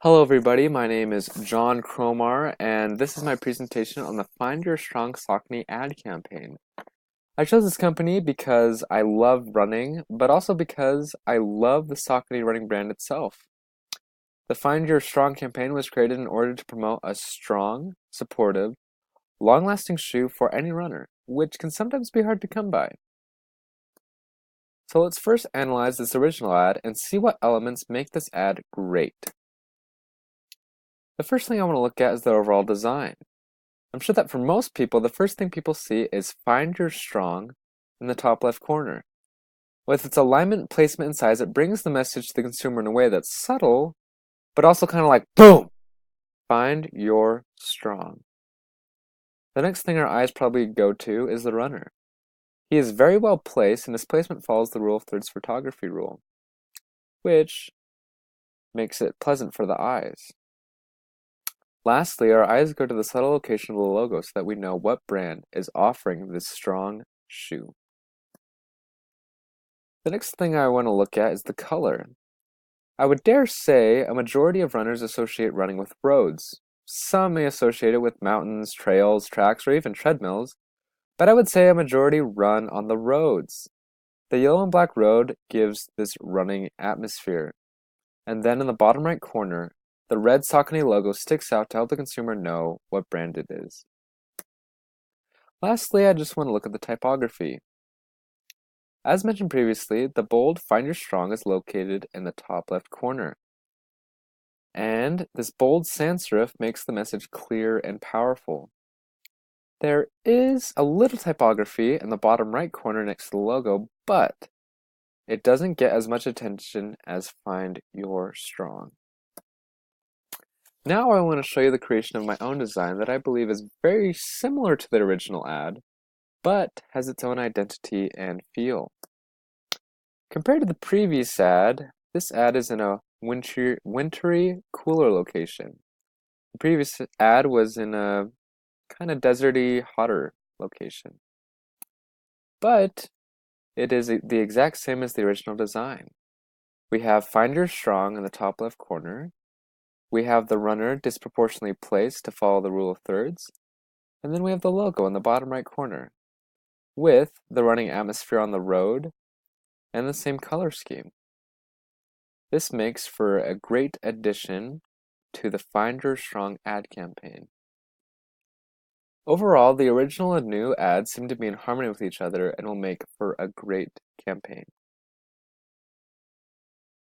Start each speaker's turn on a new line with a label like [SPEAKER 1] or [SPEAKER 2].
[SPEAKER 1] Hello everybody, my name is John Cromar, and this is my presentation on the Find Your Strong Saucony ad campaign. I chose this company because I love running, but also because I love the Saucony running brand itself. The Find Your Strong campaign was created in order to promote a strong, supportive, long-lasting shoe for any runner, which can sometimes be hard to come by. So let's first analyze this original ad and see what elements make this ad great. The first thing I want to look at is the overall design. I'm sure that for most people, the first thing people see is Find Your Strong in the top left corner. With its alignment, placement, and size, it brings the message to the consumer in a way that's subtle, but also kind of like, boom! Find your strong. The next thing our eyes probably go to is the runner. He is very well placed, and his placement follows the rule of thirds photography rule, which makes it pleasant for the eyes. Lastly, our eyes go to the subtle location of the logo so that we know what brand is offering this strong shoe. The next thing I want to look at is the color. I would dare say a majority of runners associate running with roads. Some may associate it with mountains, trails, tracks, or even treadmills, but I would say a majority run on the roads. The yellow and black road gives this running atmosphere. And then in the bottom right corner, the red Saucony logo sticks out to help the consumer know what brand it is. Lastly, I just want to look at the typography. As mentioned previously, the bold Find Your Strong is located in the top left corner. And this bold sans serif makes the message clear and powerful. There is a little typography in the bottom right corner next to the logo, but it doesn't get as much attention as Find Your Strong. Now I want to show you the creation of my own design that I believe is very similar to the original ad, but has its own identity and feel. Compared to the previous ad, this ad is in a wintry, cooler location. The previous ad was in a kind of deserty, hotter location. But it is the exact same as the original design. We have Find Your Strong in the top left corner. We have the runner disproportionately placed to follow the rule of thirds. And then we have the logo in the bottom right corner, with the running atmosphere on the road and the same color scheme. This makes for a great addition to the Find Your Strong ad campaign. Overall, the original and new ads seem to be in harmony with each other and will make for a great campaign.